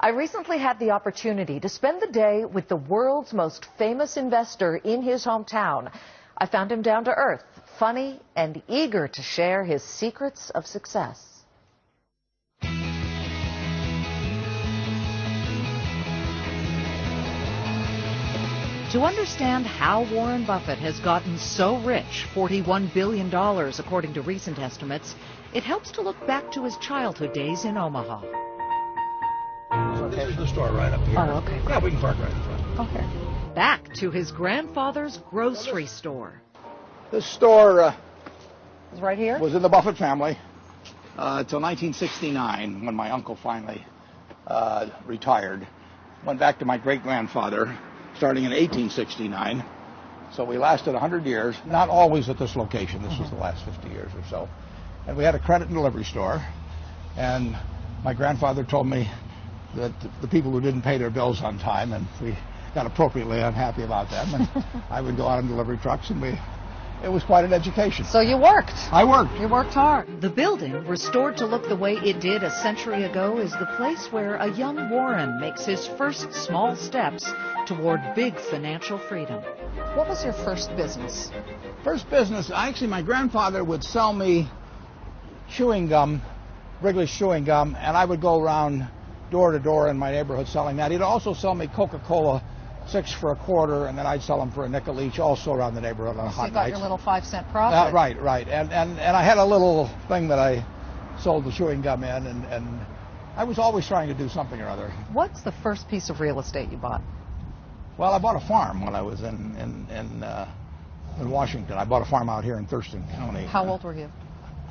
I recently had the opportunity to spend the day with the world's most famous investor in his hometown. I found him down to earth, funny, and eager to share his secrets of success. To understand how Warren Buffett has gotten so rich, $41 billion according to recent estimates, it helps to look back to his childhood days in Omaha. This is the store right up here. Oh, okay. Yeah, we can park right in front. Okay. Back to his grandfather's grocery store. This store It's right here? was in the Buffett family until 1969, when my uncle finally retired. Went back to my great-grandfather, starting in 1869. So we lasted 100 years, not always at this location. This was the last 50 years or so. And we had a credit and delivery store. And my grandfather told me that the people who didn't pay their bills on time, and we got appropriately unhappy about them, and I would go out on delivery trucks, and it was quite an education. So you worked. I worked. You worked hard. The building, restored to look the way it did a century ago, is the place where a young Warren makes his first small steps toward big financial freedom. What was your first business? First business, actually, my grandfather would sell me chewing gum, Wrigley's chewing gum, and I would go around door to door in my neighborhood selling that. He'd also sell me Coca-Cola 6 for a quarter, and then I'd sell them for a nickel each, also around the neighborhood on hot nights. So you got your little 5-cent profit. Right. And I had a little thing that I sold the chewing gum in, and I was always trying to do something or other. What's the first piece of real estate you bought? Well, I bought a farm when I was in Washington. I bought a farm out here in Thurston County. How old were you?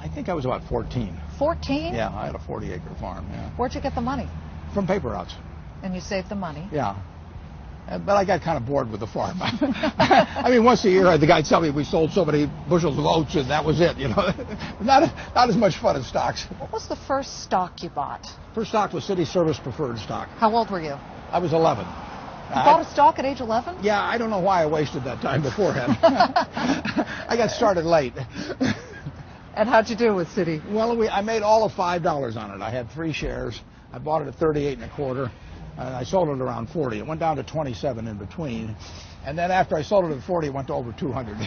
I think I was about 14. 14? Yeah, I had a 40-acre farm, yeah. Where'd you get the money? From paper routes. And you saved the money? Yeah. But I got kind of bored with the farm. I mean, once a year, the guy tell me we sold so many bushels of oats, and that was it, you know. Not as much fun as stocks. What was the first stock you bought? First stock was City Service Preferred Stock. How old were you? I was 11. You bought a stock at age 11? Yeah, I don't know why I wasted that time beforehand. I got started late. And how'd you do with City? Well, I made all of $5 on it. I had 3 shares. I bought it at 38 1/4. And I sold it around 40. It went down to 27 in between. And then after I sold it at 40, it went to over 200.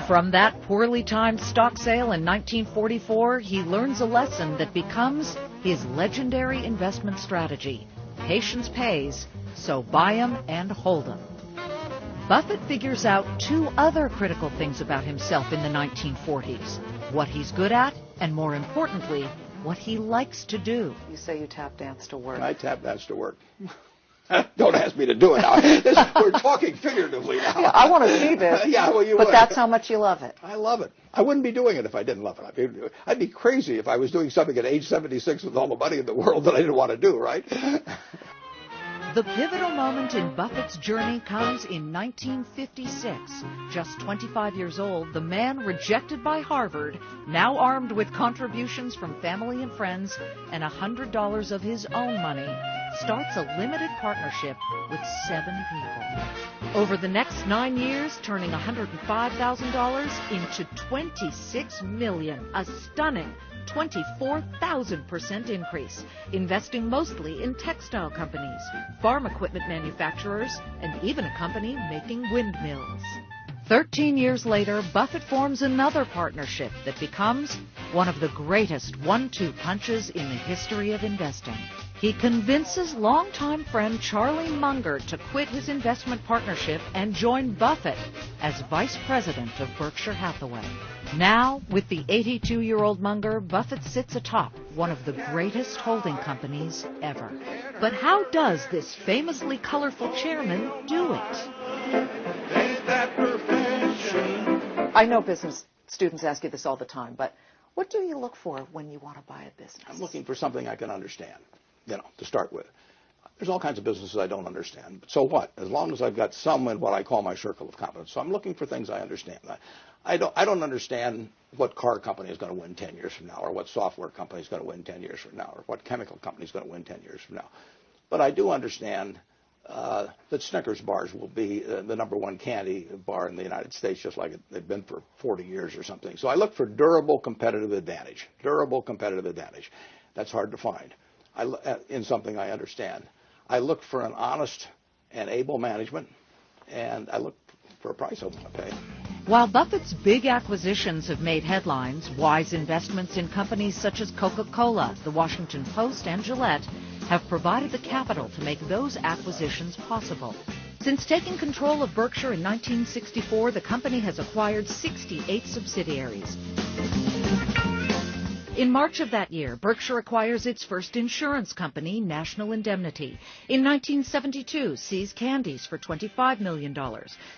From that poorly timed stock sale in 1944, he learns a lesson that becomes his legendary investment strategy. Patience pays, so buy 'em and hold 'em. Buffett figures out 2 other critical things about himself in the 1940s. What he's good at, and more importantly, what he likes to do. You say you tap dance to work. I tap dance to work. Don't ask me to do it now. We're talking figuratively now. Yeah, I want to see this. Yeah, well, you But would. that's how much you love it. I love it. I wouldn't be doing it if I didn't love it. I'd be crazy if I was doing something at age 76 with all the money in the world that I didn't want to do, right? The pivotal moment in Buffett's journey comes in 1956. Just 25 years old, the man rejected by Harvard, now armed with contributions from family and friends and $100 of his own money, starts a limited partnership with 7 people. Over the next 9 years, turning $105,000 into $26 million, a stunning 24,000% increase, investing mostly in textile companies, farm equipment manufacturers, and even a company making windmills. 13 years later, Buffett forms another partnership that becomes one of the greatest 1-2 punches in the history of investing. He convinces longtime friend Charlie Munger to quit his investment partnership and join Buffett as vice president of Berkshire Hathaway. Now, with the 82-year-old Munger, Buffett sits atop one of the greatest holding companies ever. But how does this famously colorful chairman do it? I know business students ask you this all the time, but what do you look for when you want to buy a business? I'm looking for something I can understand, to start with. There's all kinds of businesses I don't understand. So what? As long as I've got some in what I call my circle of competence. So I'm looking for things I understand. I don't understand what car company is going to win 10 years from now, or what software company is going to win 10 years from now, or what chemical company is going to win 10 years from now. But I do understand that Snickers bars will be the #1 candy bar in the United States, just like they've been for 40 years or something. So I look for durable competitive advantage. Durable competitive advantage. That's hard to find in something I understand. I look for an honest and able management, and I look for a price I want to pay. While Buffett's big acquisitions have made headlines, wise investments in companies such as Coca-Cola, the Washington Post, and Gillette have provided the capital to make those acquisitions possible. Since taking control of Berkshire in 1964, the company has acquired 68 subsidiaries. In March of that year, Berkshire acquires its first insurance company, National Indemnity. In 1972, See's Candies for $25 million.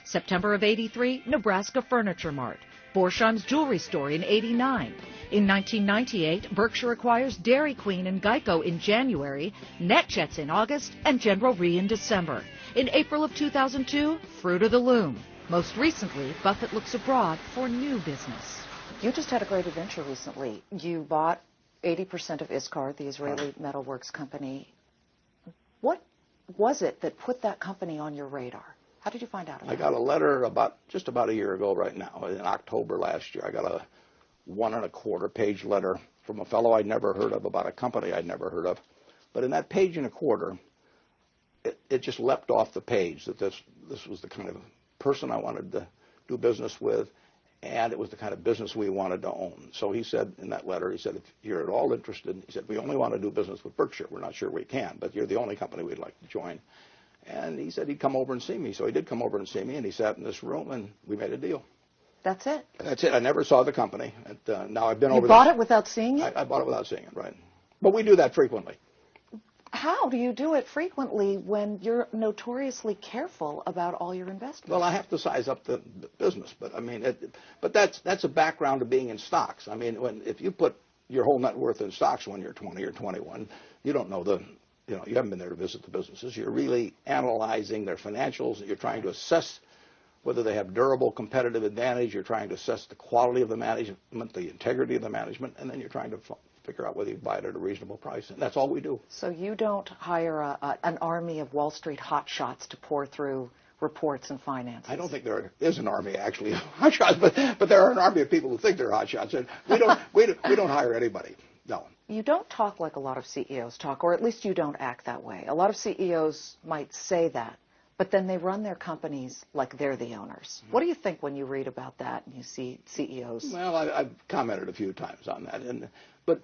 September of '83, Nebraska Furniture Mart. Borsheim's Jewelry Store in '89. In 1998, Berkshire acquires Dairy Queen and Geico in January, NetJets in August, and General Re in December. In April of 2002, Fruit of the Loom. Most recently, Buffett looks abroad for new business. You just had a great adventure recently. You bought 80% of Iskar, the Israeli metalworks company. What was it that put that company on your radar? How did you find out about it? I got a letter just about a year ago right now, in October last year. I got a 1.25-page letter from a fellow I'd never heard of about a company I'd never heard of. But in that page and a quarter, it just leapt off the page that this was the kind of person I wanted to do business with, and it was the kind of business we wanted to own. So he said in that letter, he said, if you're at all interested, he said, we only want to do business with Berkshire. We're not sure we can, but you're the only company we'd like to join. And he said he'd come over and see me. So he did come over and see me, and he sat in this room, and we made a deal. That's it? That's it. I never saw the company. And, now I've been over there. You bought it without seeing it? I bought it without seeing it, right. But we do that frequently. How do you do it frequently when you're notoriously careful about all your investments? Well, I have to size up the business, but I mean, but that's a background to being in stocks. I mean, if you put your whole net worth in stocks when you're 20 or 21, you don't know you haven't been there to visit the businesses. You're really analyzing their financials. You're trying to assess whether they have durable competitive advantage. You're trying to assess the quality of the management, the integrity of the management, and then you're trying to figure out whether you buy it at a reasonable price. And that's all we do. So you don't hire an army of Wall Street hotshots to pour through reports and finances? I don't think there is an army, actually, of hotshots, but there are an army of people who think they're hotshots. And we don't hire anybody, no. You don't talk like a lot of CEOs talk, or at least you don't act that way. A lot of CEOs might say that, but then they run their companies like they're the owners. What do you think when you read about that and you see CEOs? Well, I've commented a few times on that. But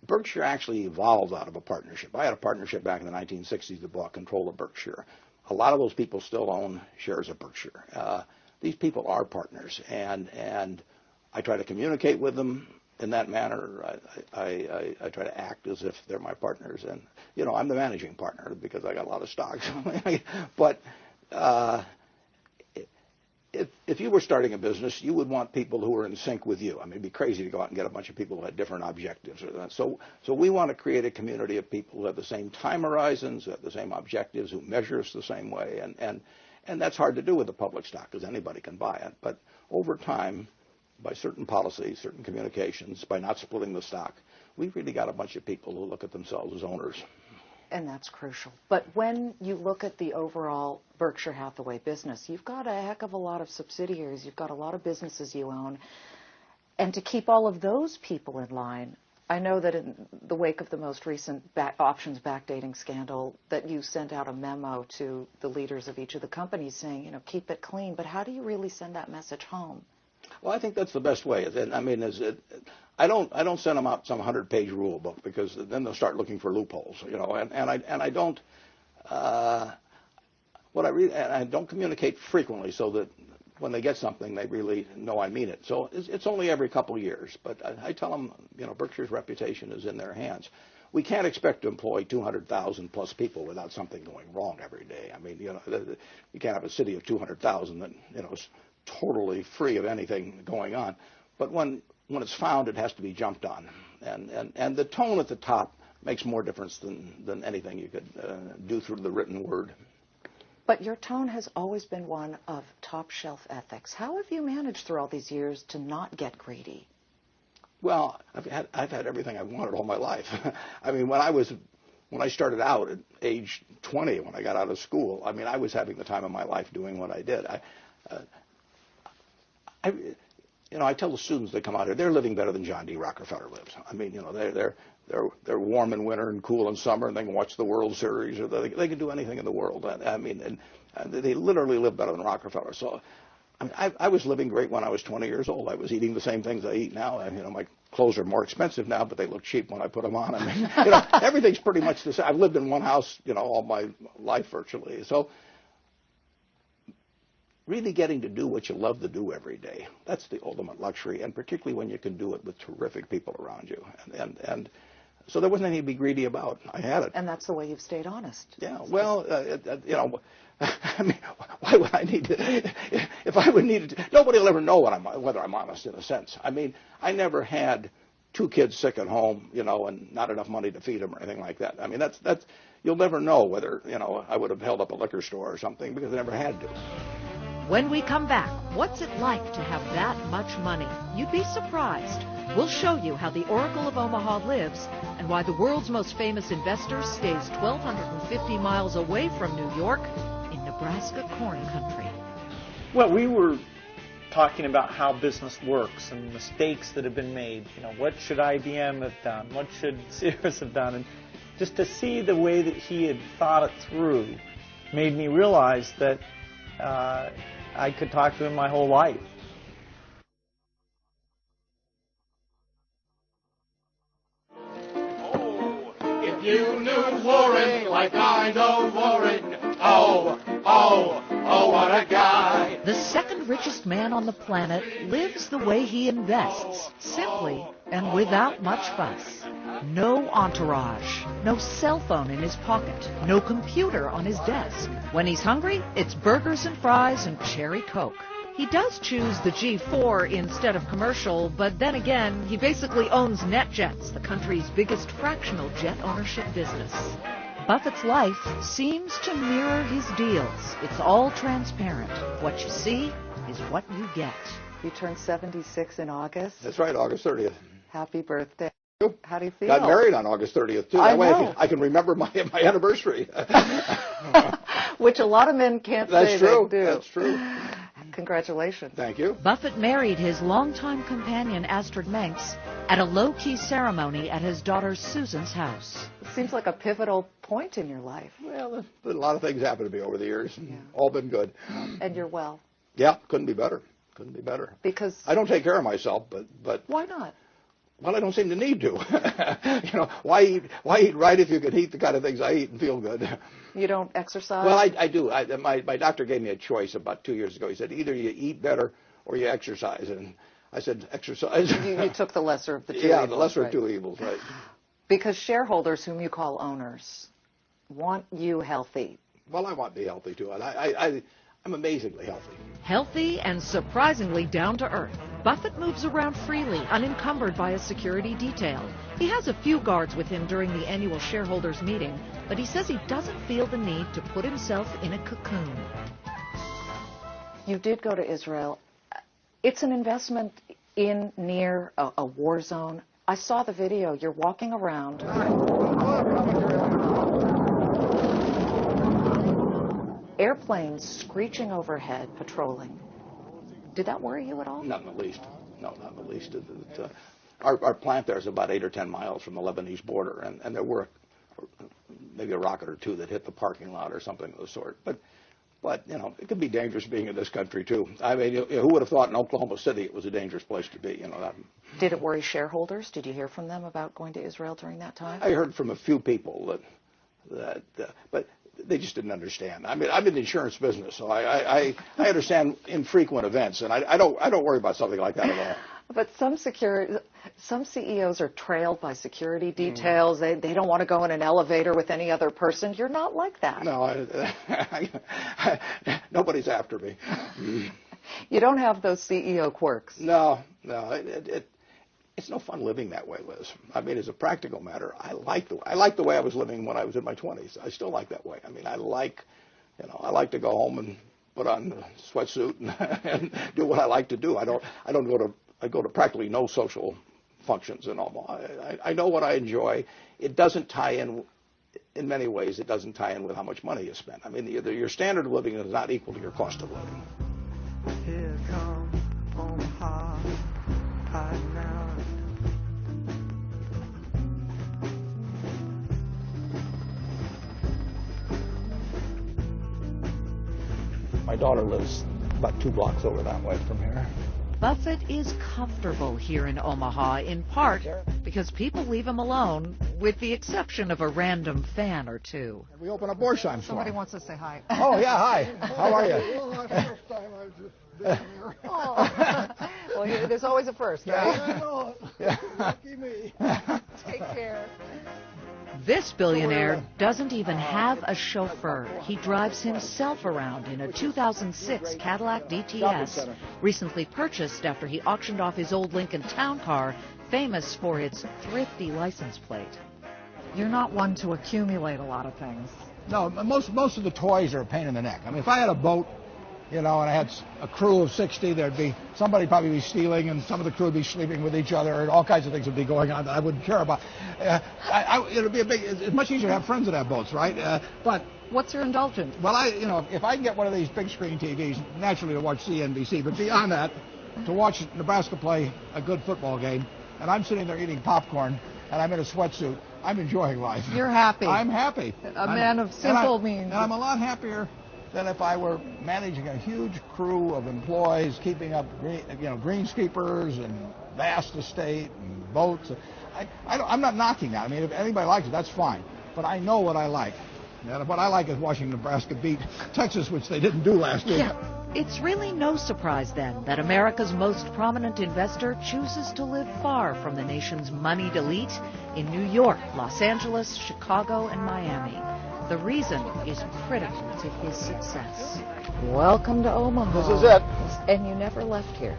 Berkshire actually evolved out of a partnership. I had a partnership back in the 1960s that bought control of Berkshire. A lot of those people still own shares of Berkshire. These people are partners, and I try to communicate with them in that manner. I try to act as if they're my partners, and I'm the managing partner because I got a lot of stocks. But if you were starting a business, you would want people who are in sync with you. I mean, it'd be crazy to go out and get a bunch of people who had different objectives. So we want to create a community of people who have the same time horizons, who have the same objectives, who measure us the same way. And that's hard to do with a public stock because anybody can buy it. But over time, by certain policies, certain communications, by not splitting the stock, we've really got a bunch of people who look at themselves as owners. And that's crucial. But when you look at the overall Berkshire Hathaway business, you've got a heck of a lot of subsidiaries. You've got a lot of businesses you own. And to keep all of those people in line, I know that in the wake of the most recent options backdating scandal, that you sent out a memo to the leaders of each of the companies saying, keep it clean. But how do you really send that message home? Well, I think that's the best way. I mean, I don't send them out some 100-page rule book because then they'll start looking for loopholes, And I don't. I don't communicate frequently so that when they get something, they really know I mean it. So it's only every couple of years. But I tell them, Berkshire's reputation is in their hands. We can't expect to employ 200,000 plus people without something going wrong every day. I mean, you can't have a city of 200,000 that is totally free of anything going on. But when it's found, it has to be jumped on. And the tone at the top makes more difference than anything you could do through the written word. But your tone has always been one of top-shelf ethics. How have you managed through all these years to not get greedy? Well, I've had everything I've wanted all my life. I mean, when I started out at age 20, when I got out of school, I mean, I was having the time of my life doing what I did. I tell the students that come out here, they're living better than John D. Rockefeller lives. I mean, they're warm in winter and cool in summer, and they can watch the World Series, or they can do anything in the world. I mean, and they literally live better than Rockefeller. So, I mean, I was living great when I was 20 years old. I was eating the same things I eat now. You know, my clothes are more expensive now, but they look cheap when I put them on. I mean, you know, everything's pretty much the same. I've lived in one house, you know, all my life virtually. So, really getting to do what you love to do every day, that's the ultimate luxury, and particularly when you can do it with terrific people around you. And so there wasn't anything to be greedy about. I had it. And that's the way you've stayed honest. Yeah, well, you know, I mean, why would I need to, if I would need to, nobody will ever know whether I'm honest in a sense. I mean, I never had 2 kids sick at home, you know, and not enough money to feed them or anything like that. I mean, that's you'll never know whether, you know, I would have held up a liquor store or something, because I never had to. When we come back, what's it like to have that much money? You'd be surprised. We'll show you how the Oracle of Omaha lives and why the world's most famous investor stays 1,250 miles away from New York in Nebraska corn country. Well, we were talking about how business works and mistakes that have been made. You know, what should IBM have done? What should Sears have done? And just to see the way that he had thought it through made me realize that I could talk to him my whole life. Oh, if you knew Warren like I know Warren, oh, what a guy. The second richest man on the planet lives the way he invests, simply and without much fuss. No entourage, no cell phone in his pocket, no computer on his desk. When he's hungry, it's burgers and fries and cherry Coke. He does choose the G4 instead of commercial, but then again, he basically owns NetJets, the country's biggest fractional jet ownership business. Buffett's life seems to mirror his deals. It's all transparent. What you see is what you get. You turned 76 in August. That's right, August 30th. Happy birthday. How do you feel? Got married on August 30th, too. That way I can remember my anniversary. Which a lot of men can't say true. they do. That's true. Congratulations. Thank you. Buffett married his longtime companion, Astrid Manx, at a low-key ceremony at his daughter Susan's house. It seems like a pivotal point in your life. Well, a lot of things happened to me over the years. Yeah. All been good. And you're well. Yeah, couldn't be better. Couldn't be better. Because I don't take care of myself, but why not? Well, I don't seem to need to. You know, why eat right if you could eat the kind of things I eat and feel good? You don't exercise? Well, I do. My doctor gave me a choice about 2 years ago. He said, either you eat better or you exercise. And I said, exercise. You took the lesser of the two evils. Yeah, the lesser of 2 evils, right. Because shareholders, whom you call owners, want you healthy. Well, I want to be healthy, too. And I'm amazingly healthy. Healthy and surprisingly down to earth. Buffett moves around freely, unencumbered by a security detail. He has a few guards with him during the annual shareholders meeting, but he says he doesn't feel the need to put himself in a cocoon. You did go to Israel. It's an investment in near a war zone. I saw the video. You're walking around. Airplanes screeching overhead, patrolling. Did that worry you at all? Not in the least. No, not in the least. Our plant there is about 8 or 10 miles from the Lebanese border, and there were maybe a rocket or two that hit the parking lot or something of the sort. But you know, it can be dangerous being in this country too. I mean, who would have thought in Oklahoma City it was a dangerous place to be? You know that. Did it worry shareholders? Did you hear from them about going to Israel during that time? I heard from a few people but they just didn't understand. I mean, I'm in the insurance business, so I understand infrequent events, and I don't worry about something like that at all. But some CEOs are trailed by security details. They don't want to go in an elevator with any other person. You're not like that. No, nobody's after me. You don't have those CEO quirks. No. It's no fun living that way, Liz. I mean, as a practical matter, I like the way I was living when I was in my 20s. I still like that way. I mean, I like to go home and put on a sweatsuit and do what I like to do. I go to practically no social functions in Omaha. I know what I enjoy. It doesn't tie in many ways. It doesn't tie in with how much money you spend. I mean, your standard of living is not equal to your cost of living. Here comes Omaha, right now. My daughter lives about 2 blocks over that way from here. Buffett is comfortable here in Omaha, in part because people leave him alone, with the exception of a random fan or two. We open up Borsheim for Somebody him. wants to say hi. Oh, yeah, hi. How are you? Well, that's the first time I've just been here. Oh. Well, there's always a first, right? I know it. Lucky me. Take care. This billionaire doesn't even have a chauffeur. He drives himself around in a 2006 Cadillac DTS, recently purchased after he auctioned off his old Lincoln Town Car, famous for its thrifty license plate. You're not one to accumulate a lot of things. No, most of the toys are a pain in the neck. I mean, if I had a boat, you know, and I had a crew of 60, there'd be somebody probably be stealing, and some of the crew would be sleeping with each other, and all kinds of things would be going on that I wouldn't care about. It'd be it's much easier to have friends that have boats, right? But What's your indulgence? well, if I can get one of these big screen TVs, naturally to watch CNBC, but beyond that, to watch Nebraska play a good football game, and I'm sitting there eating popcorn, and I'm in a sweatsuit, I'm enjoying life. You're happy. I'm happy. A man of simple means. And I'm a lot happier than if I were managing a huge crew of employees, keeping up greenskeepers and vast estate and boats. I'm not knocking that. I mean, if anybody likes it, that's fine. But I know what I like. And what I like is watching Nebraska beat Texas, which they didn't do last week. It's really no surprise, then, that America's most prominent investor chooses to live far from the nation's moneyed elite in New York, Los Angeles, Chicago, and Miami. The reason is critical to his success. Welcome to Omaha. This is it. And you never left here.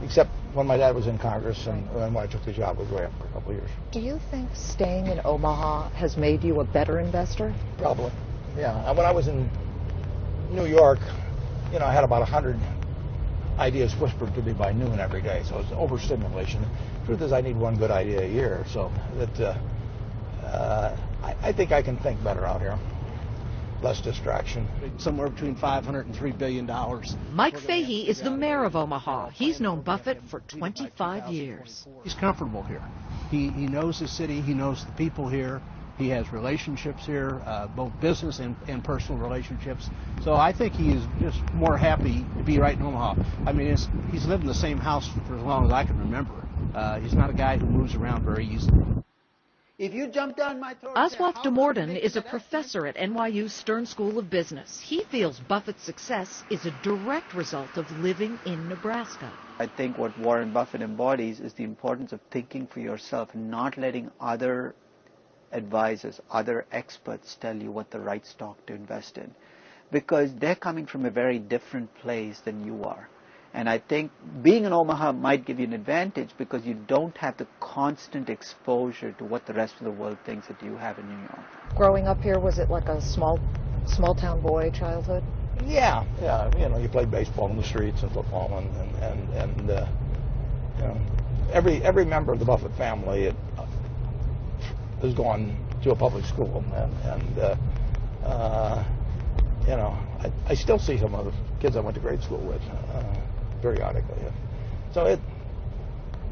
Except when my dad was in Congress and when I took the job with Graham for a couple of years. Do you think staying in Omaha has made you a better investor? Probably. Yeah. And when I was in New York, I had about 100 ideas whispered to me by noon every day, so it's overstimulation. The truth is I need one good idea a year, so that I think I can think better out here. Less distraction. Somewhere between $500 and $3 billion. Mike Fahey is the mayor of Omaha. He's known Buffett for 25 years. He's comfortable here. He knows the city. He knows the people here. He has relationships here, both business and personal relationships. So I think he is just more happy to be right in Omaha. I mean, he's lived in the same house for as long as I can remember. He's not a guy who moves around very easily. If you jump down my throat, Oswald de Morden is a professor at NYU's Stern School of Business. He feels Buffett's success is a direct result of living in Nebraska. I think what Warren Buffett embodies is the importance of thinking for yourself and not letting other advisors, other experts tell you what the right stock to invest in, because they're coming from a very different place than you are. And I think being in Omaha might give you an advantage because you don't have the constant exposure to what the rest of the world thinks that you have in New York. Growing up here, was it like a small town boy childhood? Yeah. You played baseball in the streets and football, and every member of the Buffett family has gone to a public school, and I still see some of the kids I went to grade school with periodically. So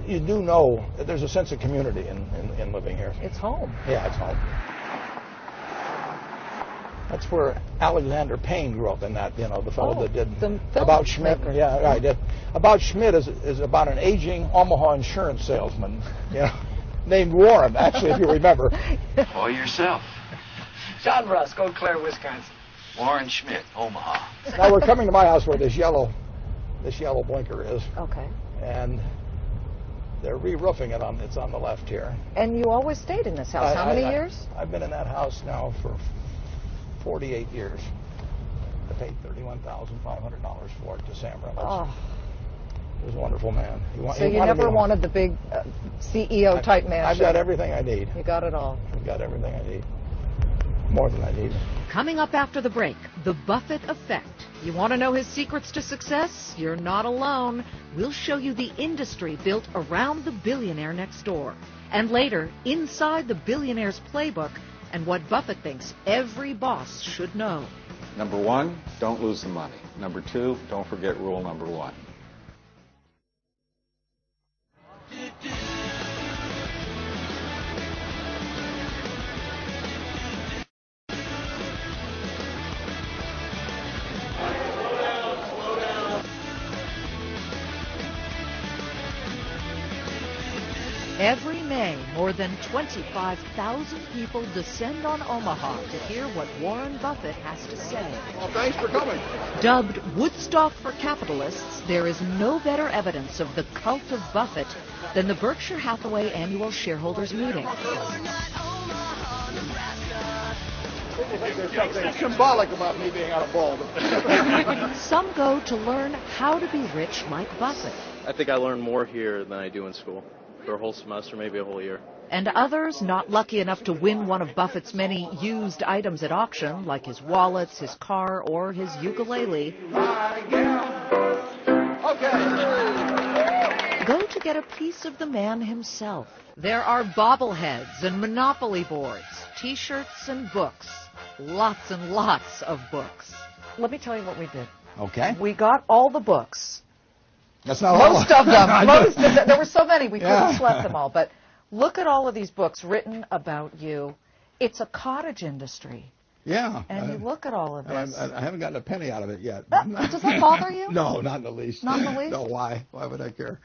you do know that there's a sense of community in living here. It's home. Yeah, it's home. That's where Alexander Payne grew up in that, the fellow that did About Schmidt. Maker. Yeah, I did. About Schmidt is about an aging Omaha insurance salesman, named Warren, actually, if you remember. Or yourself. John Rusk, Eau Claire, Wisconsin. Warren Schmidt, Omaha. Now we're coming to my house where this yellow blinker is. Okay. And they're re-roofing it. It's on the left here. And you always stayed in this house. How many years? I've been in that house now for 48 years. I paid $31,500 for it to Sam Reynolds. Oh. He was a wonderful man. So you never wanted the big CEO type mansion? I've got everything I need. You got it all. I've got everything I need. More than I need. Coming up after the break, the Buffett effect. You want to know his secrets to success? You're not alone. We'll show you the industry built around the billionaire next door. And later, inside the billionaire's playbook and what Buffett thinks every boss should know. Number one, don't lose the money. Number two, don't forget rule number one. Every May, more than 25,000 people descend on Omaha to hear what Warren Buffett has to say. Well, thanks for coming. Dubbed Woodstock for capitalists, there is no better evidence of the cult of Buffett than the Berkshire Hathaway annual shareholders meeting. There's something symbolic about me being out of bald. Some go to learn how to be rich like Buffett. I think I learn more here than I do in school. For a whole semester, maybe a whole year. And others not lucky enough to win one of Buffett's many used items at auction, like his wallets, his car, or his ukulele, go to get a piece of the man himself. There are bobbleheads and Monopoly boards, T-shirts and books. Lots and lots of books. Let me tell you what we did. Okay. We got all the books. That's not Most all. of them. There were so many, we couldn't select them all. But look at all of these books written about you. It's a cottage industry. Yeah. And you look at all of this. I haven't gotten a penny out of it yet. Does that bother you? No, not in the least. Not in the least? No, why? Why would I care?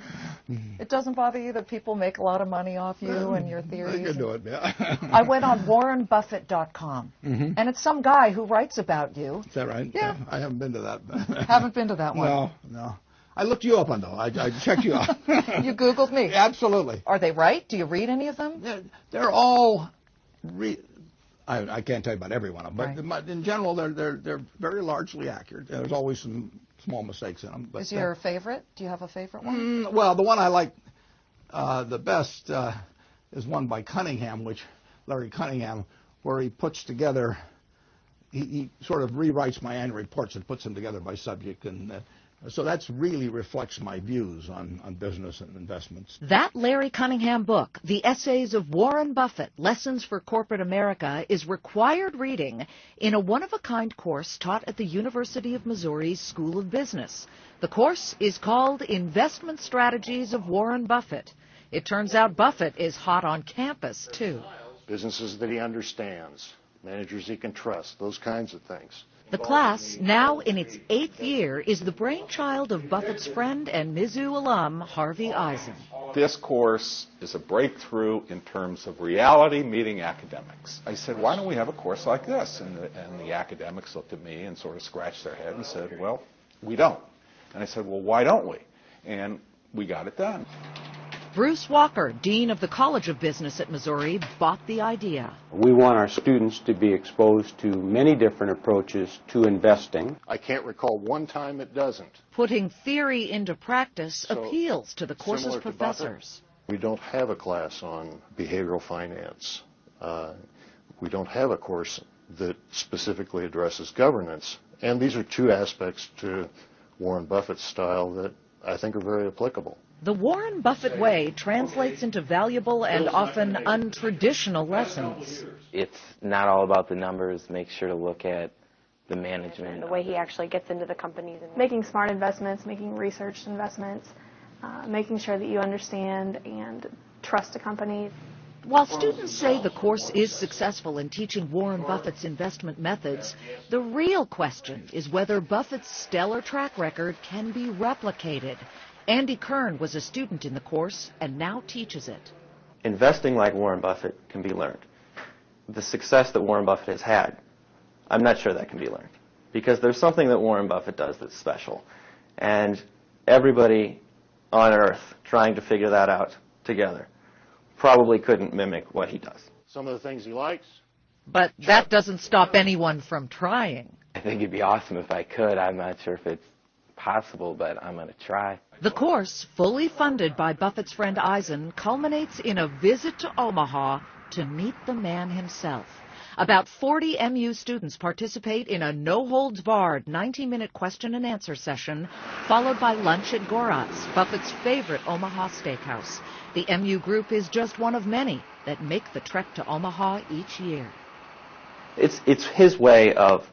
It doesn't bother you that people make a lot of money off you and your theories? They can do it, yeah. I went on WarrenBuffett.com, and it's some guy who writes about you. Is that right? Yeah. I haven't been to that. Haven't been to that one? No. I looked you up on though. I checked you out. You Googled me? Absolutely. Are they right? Do you read any of them? They're all... I can't tell you about every one of them, but in general, they're very largely accurate. There's always some small mistakes in them. But, is your favorite? Do you have a favorite one? Well, the one I like the best is one by Cunningham, Larry Cunningham, where he puts together, he sort of rewrites my annual reports and puts them together by subject, and so that really reflects my views on business and investments. That Larry Cunningham book, The Essays of Warren Buffett, Lessons for Corporate America, is required reading in a one-of-a-kind course taught at the University of Missouri's School of Business. The course is called Investment Strategies of Warren Buffett. It turns out Buffett is hot on campus, too. Businesses that he understands, managers he can trust, those kinds of things. The class, now in its 8th year, is the brainchild of Buffett's friend and Mizzou alum, Harvey Eisen. This course is a breakthrough in terms of reality meeting academics. I said, why don't we have a course like this? And the academics looked at me and sort of scratched their head and said, well, we don't. And I said, well, why don't we? And we got it done. Bruce Walker, Dean of the College of Business at Missouri, bought the idea. We want our students to be exposed to many different approaches to investing. I can't recall one time it doesn't. Putting theory into practice appeals to the course's professors. We don't have a class on behavioral finance. We don't have a course that specifically addresses governance. And these are two aspects to Warren Buffett's style that I think are very applicable. The Warren Buffett way translates into valuable and often untraditional lessons. It's not all about the numbers. Make sure to look at the management. And the way he actually gets into the companies. And making smart investments, making researched investments, making sure that you understand and trust a company. While students say the course is successful in teaching Warren Buffett's investment methods, the real question is whether Buffett's stellar track record can be replicated. Andy Kern was a student in the course and now teaches it. Investing like Warren Buffett can be learned. The success that Warren Buffett has had, I'm not sure that can be learned. Because there's something that Warren Buffett does that's special. And everybody on earth trying to figure that out together probably couldn't mimic what he does. Some of the things he likes. But that doesn't stop anyone from trying. I think it'd be awesome if I could. I'm not sure if it's possible, but I'm going to try. The course, fully funded by Buffett's friend Eisen, culminates in a visit to Omaha to meet the man himself. About 40 MU students participate in a no-holds-barred 90-minute question-and-answer session, followed by lunch at Gorat's, Buffett's favorite Omaha steakhouse. The MU group is just one of many that make the trek to Omaha each year. It's his way of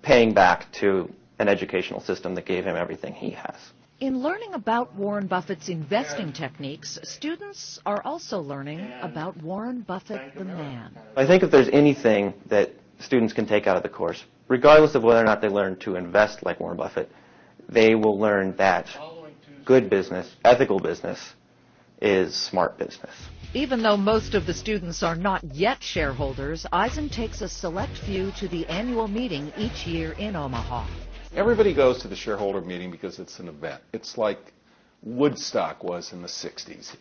paying back to an educational system that gave him everything he has. In learning about Warren Buffett's investing techniques, students are also learning about Warren Buffett the man. I think if there's anything that students can take out of the course, regardless of whether or not they learn to invest like Warren Buffett, they will learn that good business, ethical business, is smart business. Even though most of the students are not yet shareholders, Eisen takes a select few to the annual meeting each year in Omaha. Everybody goes to the shareholder meeting because it's an event. It's like Woodstock was in the 60s.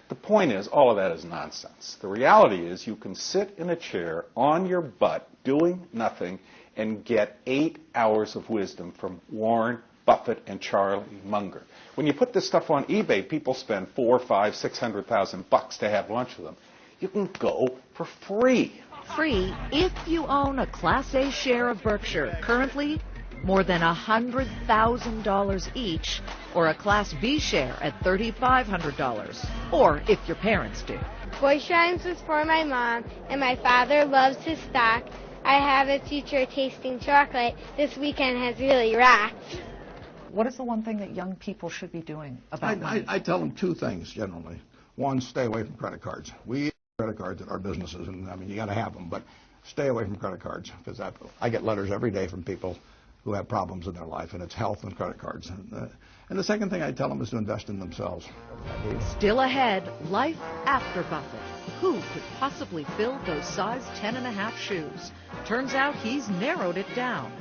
The point is, all of that is nonsense. The reality is you can sit in a chair on your butt doing nothing and get 8 hours of wisdom from Warren Buffett and Charlie Munger. When you put this stuff on eBay, people spend $400,000, $500,000, $600,000 to have lunch with them. You can go for free. Free if you own a Class A share of Berkshire, currently more than $100,000 each, or a Class B share at $3,500, or if your parents do. Boy Shrines was for my mom, and my father loves his stock. I have a teacher tasting chocolate. This weekend has really rocked. What is the one thing that young people should be doing about money? I tell them two things generally. One, stay away from credit cards. We use credit cards at our businesses, and I mean, you got to have them, but stay away from credit cards, because I get letters every day from people who have problems in their life, and it's health and credit cards. And the second thing I tell them is to invest in themselves. Still ahead, life after Buffett. Who could possibly fill those size 10.5 shoes? Turns out he's narrowed it down.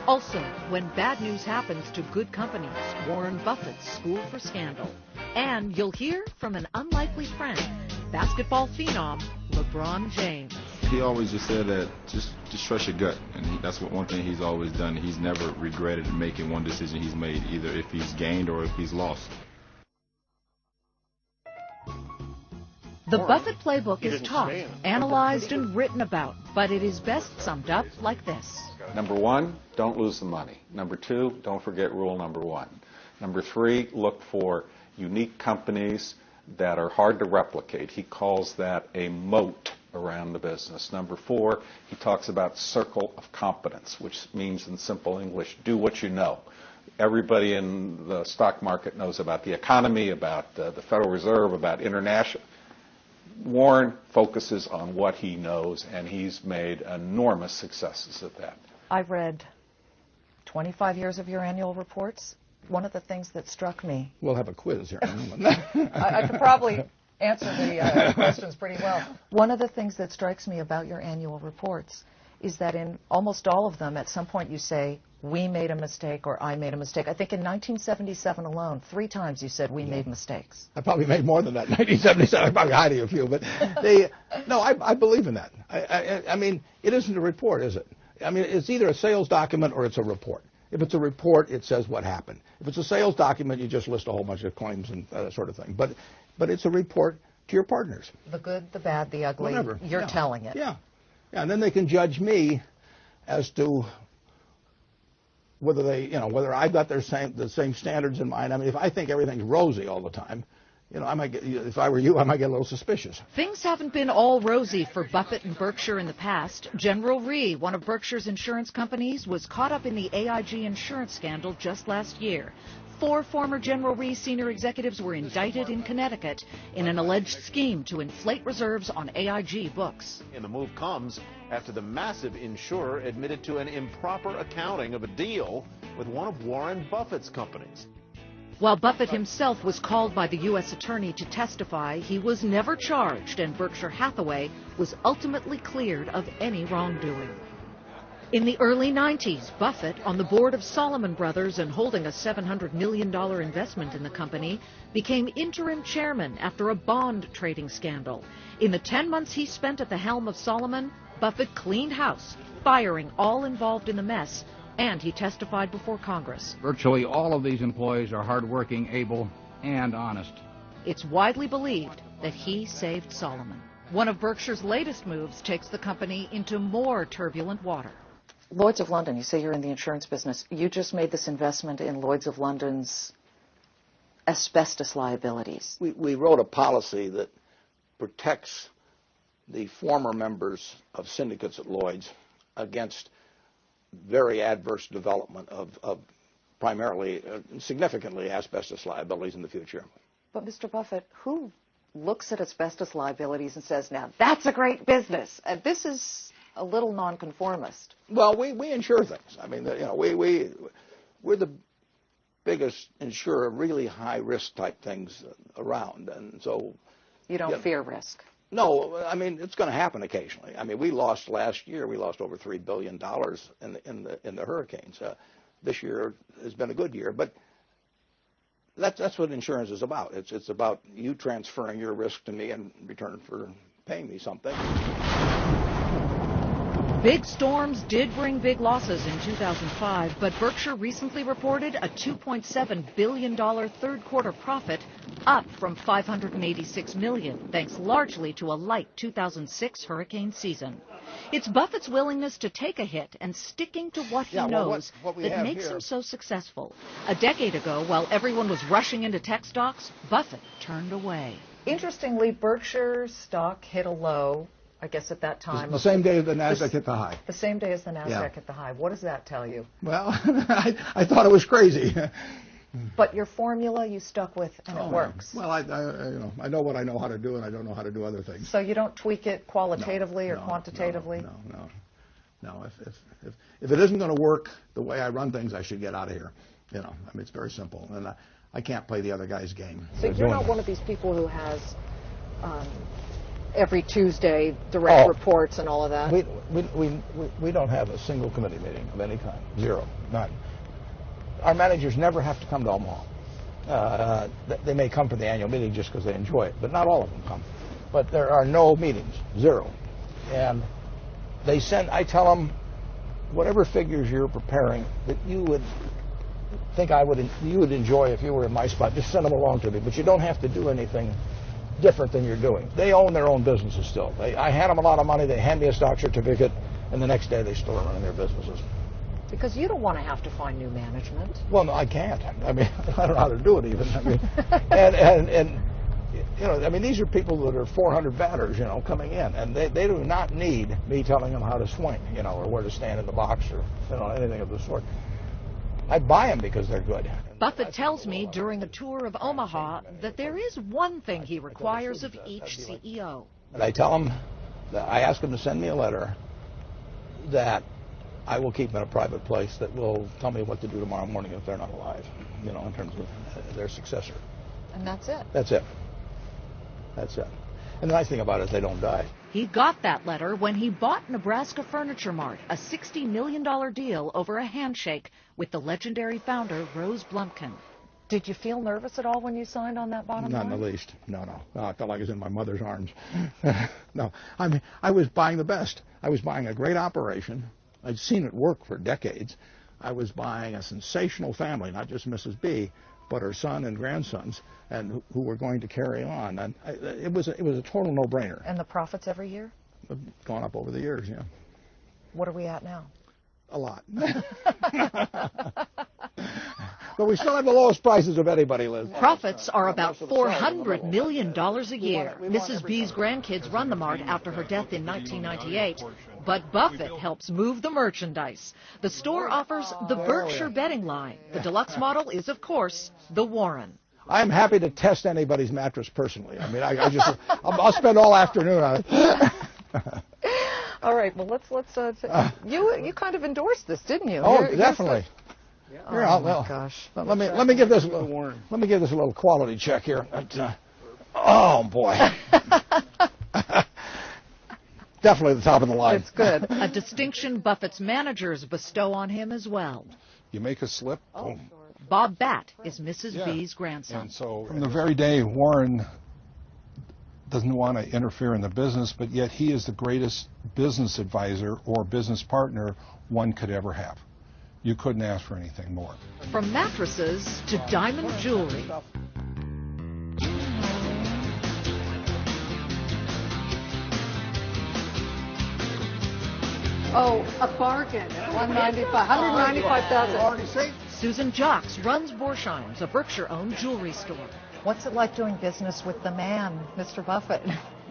Also, when bad news happens to good companies, Warren Buffett's school for scandal. And you'll hear from an unlikely friend, basketball phenom LeBron James. He always just said that just trust your gut, and that's one thing he's always done. He's never regretted making one decision he's made, either if he's gained or if he's lost. The Buffett playbook is taught, analyzed, and written about, but it is best summed up like this. Number one, don't lose the money. Number two, don't forget rule number one. Number three, look for unique companies that are hard to replicate. He calls that a moat around the business. Number four, he talks about circle of competence, which means in simple English, do what you know. Everybody in the stock market knows about the economy, about the Federal Reserve, about international. Warren focuses on what he knows, and he's made enormous successes at that. I've read 25 years of your annual reports. One of the things that struck me... We'll have a quiz here. I could probably answer the questions pretty well. One of the things that strikes me about your annual reports is that in almost all of them, at some point you say, we made a mistake or I made a mistake. I think in 1977 alone, 3 times you said we made mistakes. I probably made more than that in 1977. I'm probably hiding a few, but I believe in that. I mean, it isn't a report, is it? I mean, it's either a sales document or it's a report. If it's a report, it says what happened. If it's a sales document, you just list a whole bunch of claims and that sort of thing. But it's a report to your partners. The good, the bad, the ugly. Whatever. You're telling it. Yeah, and then they can judge me as to whether whether I've got the same standards in mind. I mean, if I think everything's rosy all the time, I might get, if I were you, I might get a little suspicious. Things haven't been all rosy for Buffett and Berkshire in the past. General Re, one of Berkshire's insurance companies, was caught up in the AIG insurance scandal just last year. 4 former General Re senior executives were indicted in Connecticut in an alleged scheme to inflate reserves on AIG books. And the move comes after the massive insurer admitted to an improper accounting of a deal with one of Warren Buffett's companies. While Buffett himself was called by the U.S. attorney to testify, he was never charged, and Berkshire Hathaway was ultimately cleared of any wrongdoing. In the early 90s, Buffett, on the board of Salomon Brothers and holding a $700 million investment in the company, became interim chairman after a bond trading scandal. In the 10 months he spent at the helm of Salomon, Buffett cleaned house, firing all involved in the mess, and he testified before Congress. Virtually all of these employees are hardworking, able, and honest. It's widely believed that he saved Salomon. One of Berkshire's latest moves takes the company into more turbulent water. Lloyd's of London, you say you're in the insurance business. You just made this investment in Lloyd's of London's asbestos liabilities. We wrote a policy that protects the former members of syndicates at Lloyd's against very adverse development of primarily, significantly asbestos liabilities in the future. But Mr. Buffett, who looks at asbestos liabilities and says, now that's a great business? And this is a little nonconformist. Well, we insure things. I mean, we're the biggest insurer of really high-risk type things around. And so... You don't fear risk? No, I mean, it's going to happen occasionally. I mean, we lost last year, we lost over $3 billion in the hurricanes. This year has been a good year, but that's what insurance is about. It's about you transferring your risk to me in return for paying me something. Big storms did bring big losses in 2005, but Berkshire recently reported a $2.7 billion third quarter profit, up from $586 million, thanks largely to a light 2006 hurricane season. It's Buffett's willingness to take a hit and sticking to what he knows that makes him so successful. A decade ago, while everyone was rushing into tech stocks, Buffett turned away. Interestingly, Berkshire stock hit a low, I guess at that time. The same day the NASDAQ hit the high. The same day as the NASDAQ hit the high. What does that tell you? Well, I thought it was crazy. But your formula you stuck with, and it works. Well, I know what I know how to do, and I don't know how to do other things. So you don't tweak it qualitatively or quantitatively? No. If it isn't going to work the way I run things, I should get out of here. I mean, it's very simple, and I can't play the other guy's game. So you're not one of these people who has every Tuesday direct reports and all of that? We don't have a single committee meeting of any kind. Zero. None. Our managers never have to come to Omaha. They may come for the annual meeting just because they enjoy it, but not all of them come. But there are no meetings. Zero. And I tell them, whatever figures you're preparing that you would think you would enjoy if you were in my spot, just send them along to me. But you don't have to do anything different than you're doing. They own their own businesses still. I hand them a lot of money, they hand me a stock certificate, and the next day they still are running their businesses. Because you don't want to have to find new management. Well, no, I can't. I mean, I don't know how to do it even. I mean, and I mean, these are people that are 400 batters, coming in, and they do not need me telling them how to swing, or where to stand in the box or anything of the sort. I buy them because they're good. Buffett tells me during a tour of Omaha that there is one thing he requires of each CEO. And I tell them, I ask them to send me a letter that I will keep in a private place that will tell me what to do tomorrow morning if they're not alive, in terms of their successor. And that's it? That's it. That's it. And the nice thing about it is they don't die. He got that letter when he bought Nebraska Furniture Mart, a $60 million deal over a handshake with the legendary founder, Rose Blumpkin. Did you feel nervous at all when you signed on that bottom line? Not in the least. No. I felt like I was in my mother's arms. No. I mean, I was buying the best. I was buying a great operation. I'd seen it work for decades. I was buying a sensational family, not just Mrs. B, but her son and grandsons, and who were going to carry on. And it was a total no-brainer. And the profits every year? Gone up over the years, yeah. What are we at now? A lot. But we still have the lowest prices of anybody, Liz. Profits are about $400 million a year. Mrs. B's grandkids run the mart after her death in 1998. But Buffett helps move the merchandise. The store offers the Berkshire bedding line. The deluxe model is, of course, the Warren. I'm happy to test anybody's mattress personally. I mean, I'll spend all afternoon on it. All right. Well, let's. You kind of endorsed this, didn't you? Oh, definitely. Here, gosh. Let me give this a little quality check here. Oh boy. Definitely the top of the line. It's good. A distinction Buffett's managers bestow on him as well. You make a slip. Oh, Bob Batt is Mrs. B's grandson. And so from the very day Warren doesn't want to interfere in the business, but yet he is the greatest business advisor or business partner one could ever have. You couldn't ask for anything more. From mattresses to diamond jewelry. Oh, a bargain. $195,000. Susan Jocks runs Borsheim's, a Berkshire-owned jewelry store. What's it like doing business with the man, Mr. Buffett?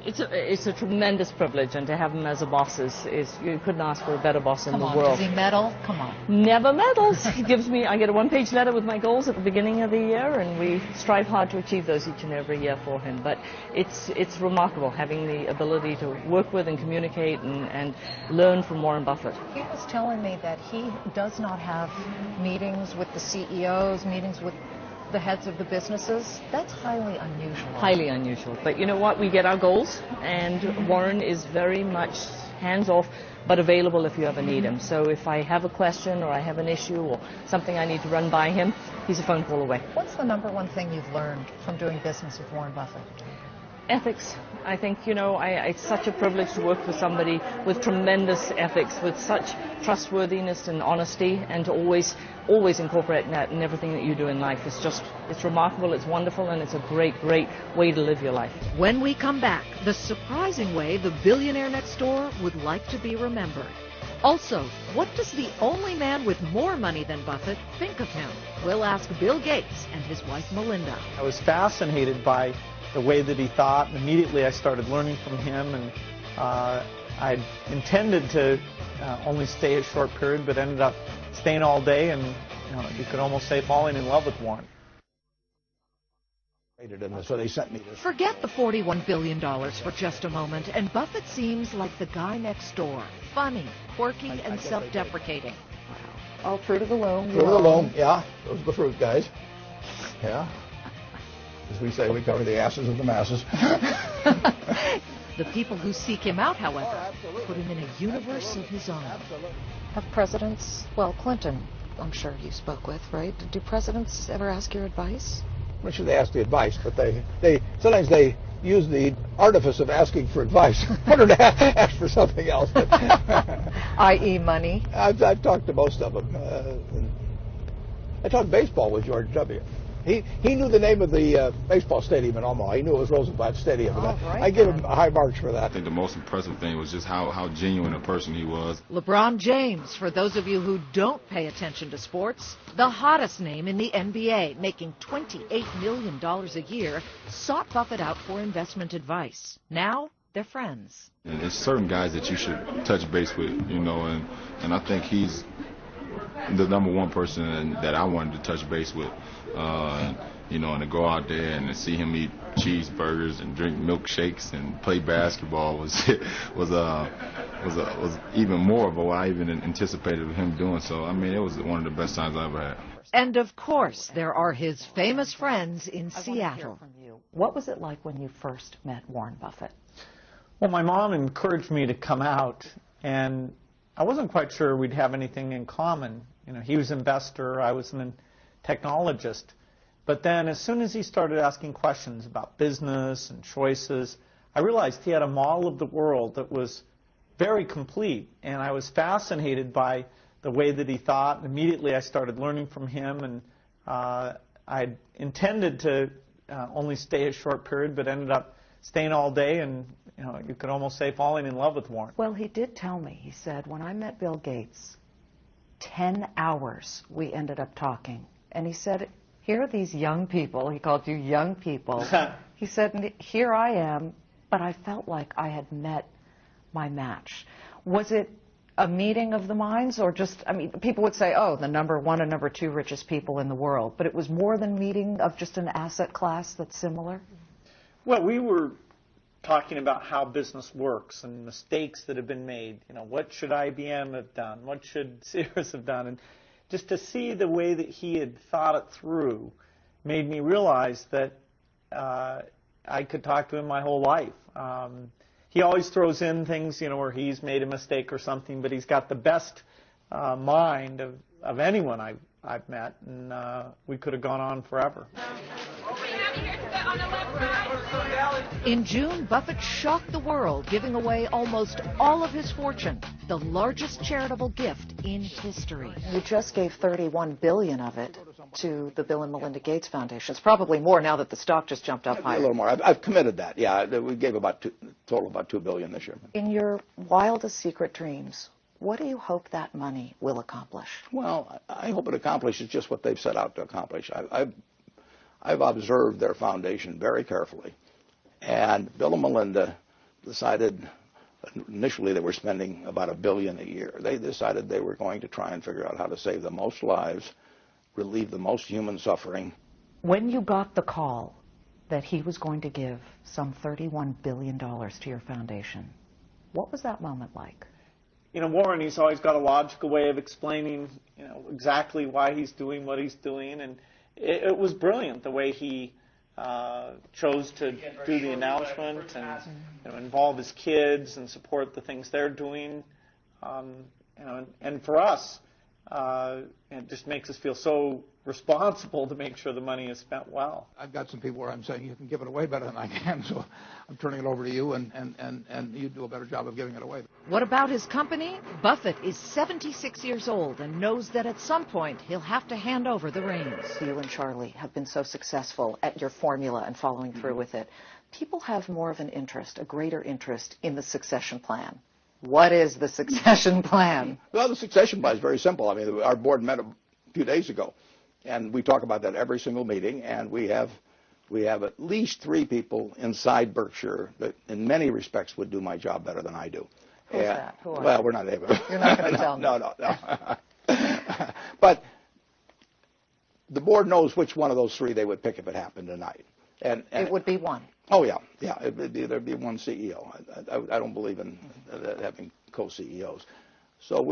It's a tremendous privilege, and to have him as a boss is you couldn't ask for a better boss in the world. Does he meddle? Come on. Never meddles. He gives me, I get a one-page letter with my goals at the beginning of the year, and we strive hard to achieve those each and every year for him. But it's remarkable having the ability to work with and communicate and learn from Warren Buffett. He was telling me that he does not have meetings with the CEOs, meetings with the heads of the businesses. That's highly unusual. Highly unusual. But you know what? We get our goals, and Warren is very much hands-off, but available if you ever need him. So if I have a question or I have an issue or something I need to run by him, he's a phone call away. What's the number one thing you've learned from doing business with Warren Buffett? Ethics. I think, it's such a privilege to work with somebody with tremendous ethics, with such trustworthiness and honesty, and to always incorporate that in everything that you do in life. It's remarkable, it's wonderful, and it's a great, great way to live your life. When we come back, the surprising way the billionaire next door would like to be remembered. Also, what does the only man with more money than Buffett think of him? We'll ask Bill Gates and his wife Melinda. I was fascinated by the way that he thought, and immediately I started learning from him, and I intended to only stay a short period, but ended up staying all day, and you could almost say falling in love with Warren. So they sent me this. Forget the $41 billion for just a moment, and Buffett seems like the guy next door. Funny, quirky, and self-deprecating. Oh, fruit of the loom. Fruit of the loom, yeah. Those are the fruit guys. Yeah. As we say, we cover the asses of the masses. The people who seek him out, however, put him in a universe of his own. Have presidents, well, Clinton, I'm sure you spoke with, right? Do presidents ever ask your advice? I'm not sure they ask the advice, but they sometimes they use the artifice of asking for advice in order to ask for something else. I.e. money? I've talked to most of them. I talked baseball with George W. He knew the name of the baseball stadium in Omaha. He knew it was Roosevelt Stadium. Right, I give him high marks for that. I think the most impressive thing was just how genuine a person he was. LeBron James, for those of you who don't pay attention to sports, the hottest name in the NBA, making $28 million a year, sought Buffett out for investment advice. Now, they're friends. And it's certain guys that you should touch base with, and I think he's the number one person that I wanted to touch base with, and to go out there and to see him eat cheeseburgers and drink milkshakes and play basketball was even more of what I even anticipated of him doing. So I mean, it was one of the best times I ever had. And of course, there are his famous friends in Seattle. What was it like when you first met Warren Buffett? Well, my mom encouraged me to come out, and I wasn't quite sure we'd have anything in common. He was an investor, I was a technologist. But then as soon as he started asking questions about business and choices, I realized he had a model of the world that was very complete. And I was fascinated by the way that he thought. And immediately I started learning from him. And I intended to only stay a short period, but ended up staying all day, and you could almost say falling in love with Warren. Well, he did tell me. He said, when I met Bill Gates, 10 hours we ended up talking. And he said, here are these young people. He called you young people. He said, here I am, but I felt like I had met my match. Was it a meeting of the minds, or just, people would say, oh, the number one and number two richest people in the world, but it was more than meeting of just an asset class that's similar? Well, we were talking about how business works and mistakes that have been made. What should IBM have done? What should Sears have done? And just to see the way that he had thought it through made me realize that I could talk to him my whole life. He always throws in things, where he's made a mistake or something, but he's got the best mind of anyone I've met, and we could have gone on forever. In June, Buffett shocked the world, giving away almost all of his fortune, the largest charitable gift in history. You just gave $31 billion of it to the Bill and Melinda Gates Foundation. It's probably more now that the stock just jumped up higher. A little more. I've committed that. Yeah, we gave total about $2 billion this year. In your wildest secret dreams, what do you hope that money will accomplish? Well, I hope it accomplishes just what they've set out to accomplish. I've observed their foundation very carefully, and Bill and Melinda decided, initially they were spending about $1 billion a year. They decided they were going to try and figure out how to save the most lives, relieve the most human suffering. When you got the call that he was going to give some $31 billion to your foundation, what was that moment like? You know, Warren, he's always got a logical way of explaining, you know, exactly why he's doing what he's doing, and it was brilliant the way he chose to do the announcement and, you know, involve his kids and support the things they're doing. You know, and for us, it just makes us feel so responsible to make sure the money is spent well. I've got some people where I'm saying you can give it away better than I can, so I'm turning it over to you, and you do a better job of giving it away. What about his company? Buffett is 76 years old and knows that at some point he'll have to hand over the reins. You and Charlie have been so successful at your formula and following through with it. People have more of an interest, a greater interest in the succession plan. What is the succession plan? Well, the succession plan is very simple. I mean, our board met a few days ago, and we talk about that every single meeting, and we have at least 3 people inside Berkshire that in many respects would do my job better than I do. Who's that? Who are well, they? we're not able. You're not going to tell me. No. But the board knows which one of those 3 they would pick if it happened tonight. And it would be one. Oh, yeah. There'd be one CEO. I don't believe in having co-CEOs. So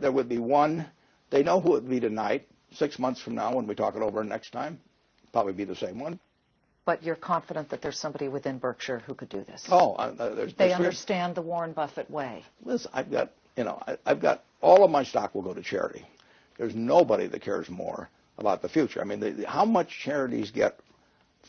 there would be one. They know who it would be tonight. 6 months from now, when we talk it over next time, probably be the same one. But you're confident that there's somebody within Berkshire who could do this? Oh, they understand the Warren Buffett way. Listen, I've got all of my stock will go to charity. There's nobody that cares more about the future. I mean, how much charities get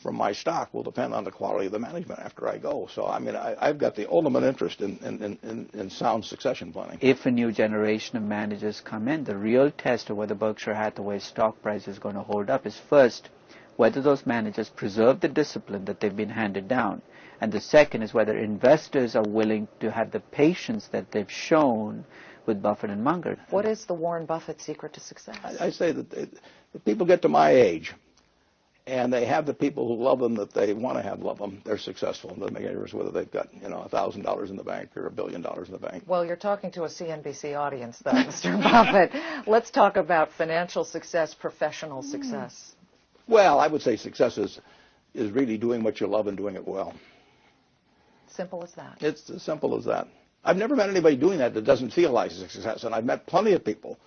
from my stock will depend on the quality of the management after I go. So, I mean, I've got the ultimate interest in sound succession planning. If a new generation of managers come in, the real test of whether Berkshire Hathaway's stock price is going to hold up is first, whether those managers preserve the discipline that they've been handed down. And the second is whether investors are willing to have the patience that they've shown with Buffett and Munger. What is the Warren Buffett secret to success? I say that if people get to my age, and they have the people who love them that they want to have love them, they're successful. It doesn't make any difference whether they've got, $1,000 in the bank or $1 billion in the bank. Well, you're talking to a CNBC audience, though, Mr. Buffett. Let's talk about financial success, professional success. Well, I would say success is really doing what you love and doing it well. Simple as that. It's as simple as that. I've never met anybody doing that doesn't feel like success, and I've met plenty of people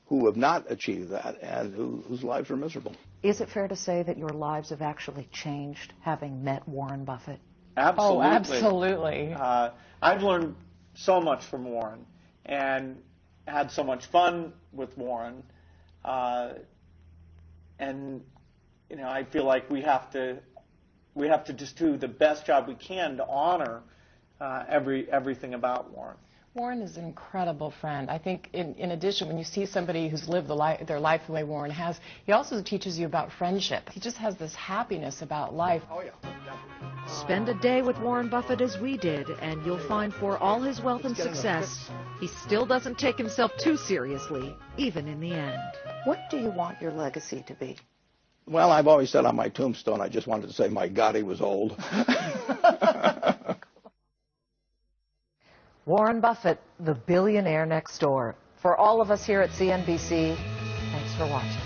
who have not achieved that and whose lives are miserable. Is it fair to say that your lives have actually changed having met Warren Buffett? Absolutely. Oh, absolutely. I've learned so much from Warren and had so much fun with Warren. And, I feel like we have to just do the best job we can to honor everything about Warren. Warren is an incredible friend. I think in addition, when you see somebody who's lived their life the way Warren has, he also teaches you about friendship. He just has this happiness about life. Oh, yeah. Spend a day with Warren Buffett as we did, and you'll find for all his wealth and success, he still doesn't take himself too seriously, even in the end. What do you want your legacy to be? Well, I've always said on my tombstone, I just wanted to say, my God, he was old. Warren Buffett, the billionaire next door. For all of us here at CNBC, thanks for watching.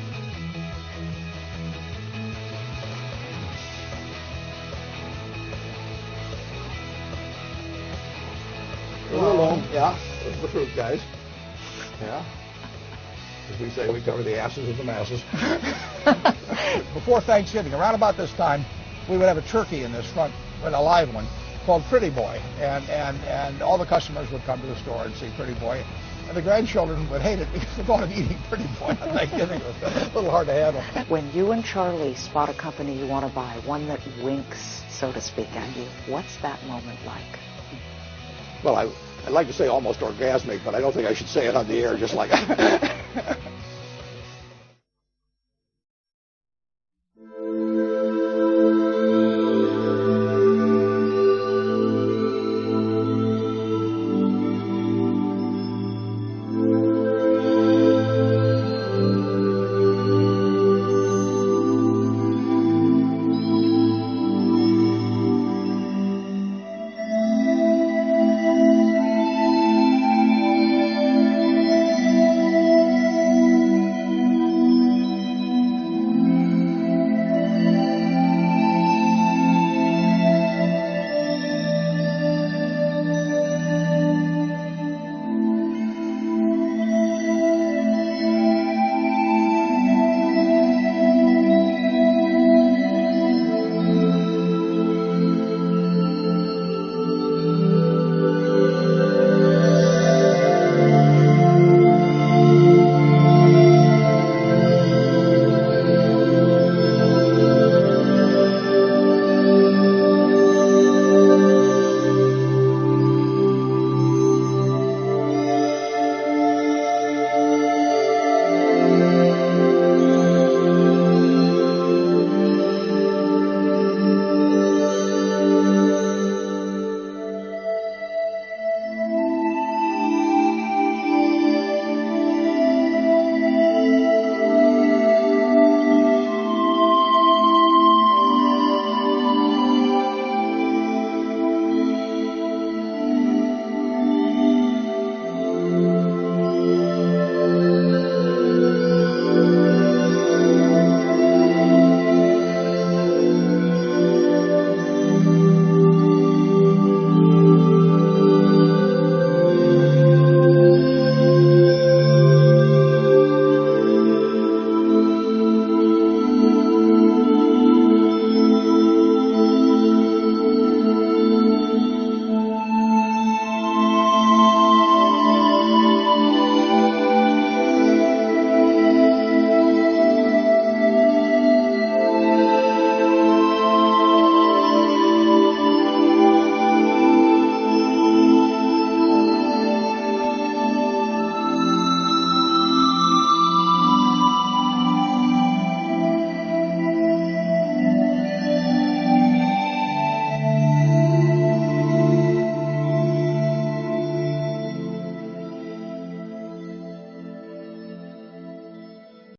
Hello. Yeah, that's the truth, guys. Yeah. As we say, we cover the asses of the masses. Before Thanksgiving, around about this time, we would have a turkey in this front, a live one, called Pretty Boy, and all the customers would come to the store and see Pretty Boy, and the grandchildren would hate it because the thought of eating Pretty Boy on Thanksgiving was a little hard to handle. When you and Charlie spot a company you want to buy, one that winks, so to speak, at you, what's that moment like? Well, I'd like to say almost orgasmic, but I don't think I should say it on the air just like